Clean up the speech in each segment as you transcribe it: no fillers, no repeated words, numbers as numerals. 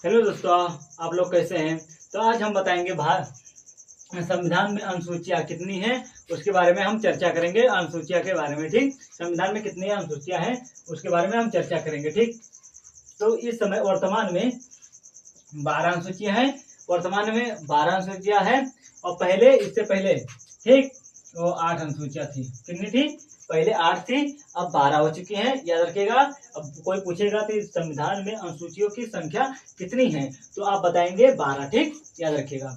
Hello दोस्तों, आप लोग कैसे हैं। तो आज हम बताएंगे संविधान में अनुसूचियां कितनी हैं उसके बारे में हम चर्चा करेंगे। अनुसूचिया के बारे में, ठीक। संविधान में कितनी अनुसूचियां हैं उसके बारे में हम चर्चा करेंगे, ठीक। तो इस समय वर्तमान में 12 अनुसूचियां हैं। वर्तमान में 12 अनुसूचियां हैं और पहले, इससे पहले, ठीक, वो 8 अनुसूचियां थी। कितनी थी? पहले 8 थी, अब 12 हो चुकी हैं। याद रखिएगा। अब कोई पूछेगा तो इस संविधान में अनुसूचियों की संख्या कितनी है, तो आप बताएंगे 12, ठीक। याद रखिएगा।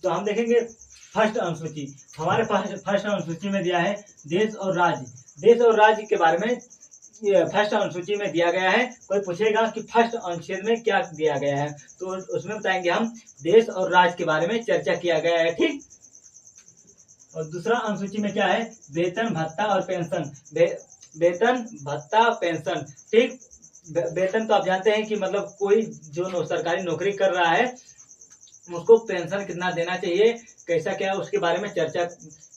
तो हम देखेंगे फर्स्ट अनुसूची। हमारे फर्स्ट अनुसूची में दिया है देश और राज्य। देश और राज्य के बारे में फर्स्ट अनुसूची में दिया गया है। कोई पूछेगा कि फर्स्ट अनुच्छेद में क्या दिया गया है, तो उसमें बताएंगे हम देश और राज्य के बारे में चर्चा किया गया है, ठीक। और दूसरा अनुसूची में क्या है? वेतन, भत्ता और पेंशन। वेतन, भत्ता, पेंशन, ठीक। वेतन तो आप जानते हैं कि मतलब कोई जो सरकारी नौकरी कर रहा है उसको पेंशन कितना देना चाहिए, कैसा क्या, उसके बारे में चर्चा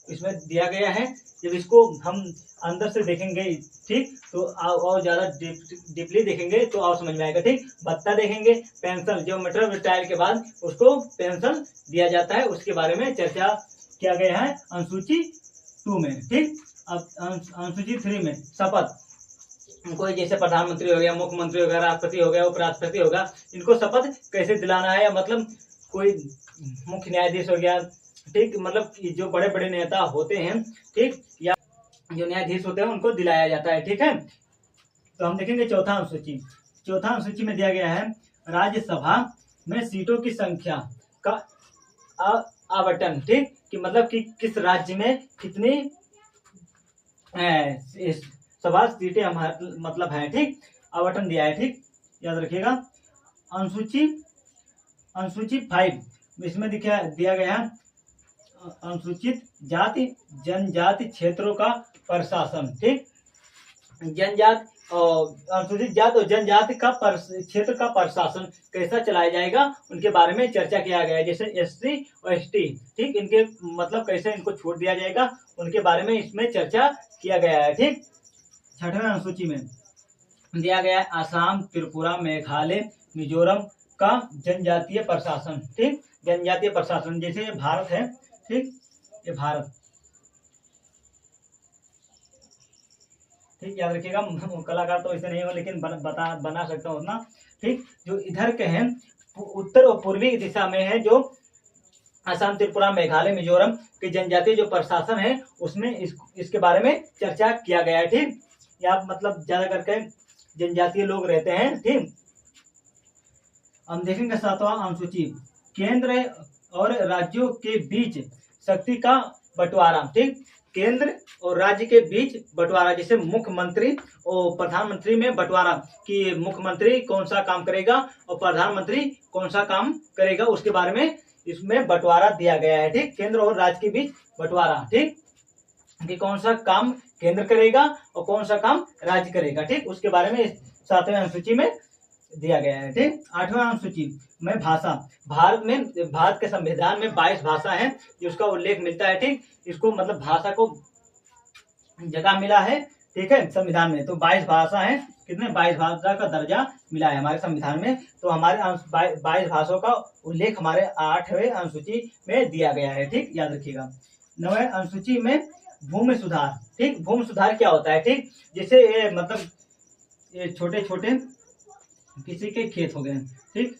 इसमें दिया गया है। जब इसको हम अंदर से देखेंगे, ठीक, तो और ज्यादा डीपली देखेंगे तो और समझ में आएगा, ठीक। भत्ता देखेंगे, पेंशन जो मतलब रिटायर के बाद उसको पेंशन दिया जाता है, उसके बारे में चर्चा किया गया है अनुसूची 2 में, ठीक। अब अनुसूची 3 में शपथ। कोई जैसे प्रधानमंत्री हो गया, मुख्यमंत्री हो गया, राष्ट्रपति हो गया, उपराष्ट्रपति होगा, इनको शपथ कैसे दिलाना है, या मतलब कोई मुख्य न्यायाधीश हो गया, ठीक, मतलब जो बड़े बड़े नेता होते हैं, ठीक, या जो न्यायाधीश होते हैं उनको दिलाया जाता है, ठीक है। तो हम देखेंगे चौथा अनुसूची। चौथा अनुसूची में दिया गया है राज्यसभा में सीटों की संख्या का आवंटन, ठीक, कि मतलब कि किस राज्य में कितनी सभा सीटें मतलब है, ठीक, आवंटन दिया है, ठीक। याद रखिएगा। अनुसूची 5 इसमें दिया गया है अनुसूचित जाति जनजाति क्षेत्रों का प्रशासन, ठीक। जनजाति और अनुसूचित जाति और जनजाति का क्षेत्र का प्रशासन कैसा चलाया जाएगा उनके बारे में चर्चा किया गया है। जैसे एससी और एसटी, ठीक, इनके मतलब कैसे इनको छूट दिया जाएगा उनके बारे में इसमें चर्चा किया गया है, ठीक। छठवें अनुसूची में दिया गया है असम, त्रिपुरा, मेघालय, मिजोरम का जनजातीय प्रशासन, ठीक। जनजातीय प्रशासन, जैसे ये भारत है, ठीक, ये भारत, ठीक। याद रखिएगा। कलाकार तो ऐसे नहीं हो, लेकिन बना सकता हूँ उतना, ठीक। जो इधर के हैं उत्तर और पूर्वी दिशा में है, जो असम, त्रिपुरा, मेघालय, मिजोरम के जनजातीय जो प्रशासन है उसमें इसके बारे में चर्चा किया गया है, ठीक। या मतलब ज्यादा करके जनजातीय लोग रहते हैं, ठीक। हम देखेंगे सातवां अनुसूची। केंद्र और राज्यों के बीच शक्ति का बंटवारा, ठीक। केंद्र और राज्य के बीच बंटवारा, जैसे मुख्यमंत्री और प्रधानमंत्री में बंटवारा कि मुख्यमंत्री कौन सा काम करेगा और प्रधानमंत्री कौन सा काम करेगा, उसके बारे में इसमें बंटवारा दिया गया है, ठीक। केंद्र और राज्य के बीच बंटवारा, ठीक, कि कौन सा काम केंद्र करेगा और कौन सा काम राज्य करेगा, ठीक, उसके बारे में 7वें अनुसूची में दिया गया है, ठीक। 8वां अनुसूची में भाषा। भारत के संविधान में 22 भाषा है जिसका उल्लेख मिलता है, ठीक। इसको मतलब भाषा को जगह मिला है, ठीक है, संविधान में। तो 22 भाषा है, कितने 22 भाषा का दर्जा मिला है हमारे संविधान में। तो हमारे 22 भाषाओं का उल्लेख हमारे 8वें अनुसूची में दिया गया है, ठीक। याद रखिएगा। 9वें अनुसूची में भूमि सुधार, ठीक। भूमि सुधार क्या होता है, ठीक, जैसे ये मतलब ये छोटे छोटे किसी के खेत हो गए, ठीक,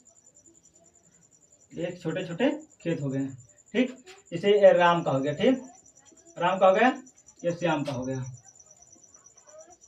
एक छोटे छोटे खेत हो गए, ठीक, जैसे राम का हो गया, ठीक, राम का हो गया, ये श्याम का हो गया,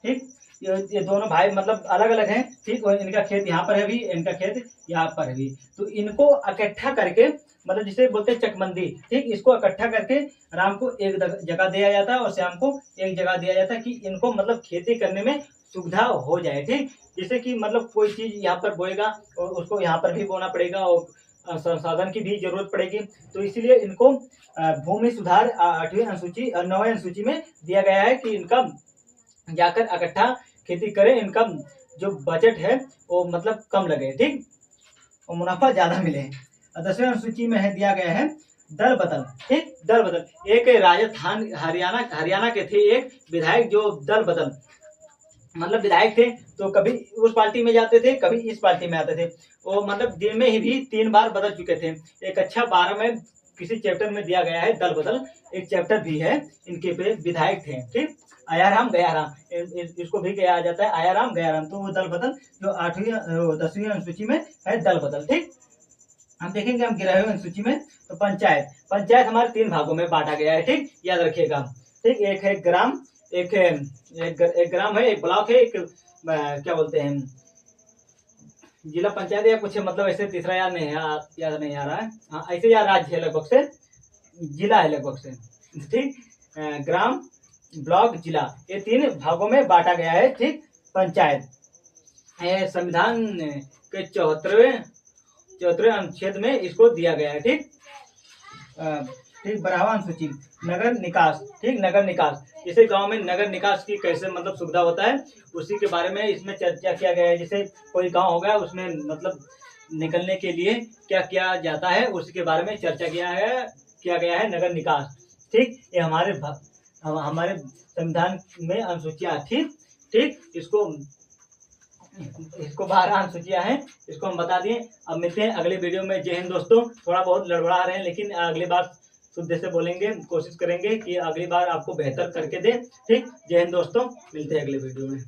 ठीक। ये दोनों भाई मतलब अलग अलग हैं, ठीक। इनका खेत यहाँ पर है भी, इनका खेत यहाँ पर है भी, तो इनको इकट्ठा करके मतलब जिसे बोलते हैं चकबंदी, ठीक, इसको इकट्ठा करके राम को एक जगह दिया जाता है और श्याम को एक जगह दिया जाता है कि इनको मतलब खेती करने में सुविधा हो जाए, ठीक। जैसे कि मतलब कोई चीज यहाँ पर बोएगा और उसको यहाँ पर भी बोना पड़ेगा और संसाधन की भी जरूरत पड़ेगी, तो इसीलिए इनको भूमि सुधार 9वीं अनुसूची में दिया गया है कि इनका जाकर इकट्ठा खेती करें, इनका जो बजट है वो मतलब कम लगे, ठीक, और मुनाफा ज्यादा मिले। 10वें अनुसूची में है दिया गया है दल बदल, ठीक, दल बदल। एक राजस्थान हरियाणा के थे एक विधायक जो दल बदल मतलब विधायक थे तो कभी उस पार्टी में जाते थे, कभी इस पार्टी में आते थे। वो मतलब दिन में ही भी 3 बार बदल चुके थे। एक अच्छा 12 में किसी चैप्टर में दिया गया है दल बदल, एक चैप्टर भी है इनके पे विधायक थे। ठीक, आयाराम गयाराम, इसको भी कहा जाता है आयाराम गयाराम। तो वो दल बदल जो 8वीं 10वीं अनुसूची में है दल बदल। ठीक, हम देखेंगे हम 11वीं अनुसूची में। तो पंचायत, पंचायत हमारे 3 भागों में बांटा गया है। ठीक, याद रखिएगा। ठीक, एक है ग्राम, एक है एक ग्राम है, एक ब्लॉक है, एक क्या बोलते हैं जिला पंचायत या कुछ मतलब ऐसे तीसरा याद नहीं है, याद नहीं आ रहा है। हाँ, ऐसे याद राज्य है लगभग से, जिला है लगभग से। ठीक, ग्राम, ब्लॉक, जिला, ये 3 भागों में बांटा गया है। ठीक, पंचायत संविधान के 74वें अनुच्छेद में इसको दिया गया है। ठीक, ठीक, 12वां अनुसूची नगर निकास। ठीक, नगर निकास, जैसे गांव में नगर निकास की कैसे मतलब सुविधा होता है उसी के बारे में इसमें चर्चा किया गया है। जैसे कोई गांव हो गया उसमें मतलब निकलने के लिए क्या किया जाता है उसी के बारे में चर्चा किया गया है नगर निकास। ठीक, ये हमारे संविधान में अनुसूचियां थी। ठीक, इसको 12 अनुसूचियां हैं, इसको हम बता दिए। अब मिलते हैं अगले वीडियो में। जय हिंद दोस्तों। थोड़ा बहुत लड़बड़ा रहे हैं लेकिन अगली बार शुद्ध से बोलेंगे, कोशिश करेंगे कि अगली बार आपको बेहतर करके दें। ठीक, जय हिंद दोस्तों, मिलते हैं अगले वीडियो में।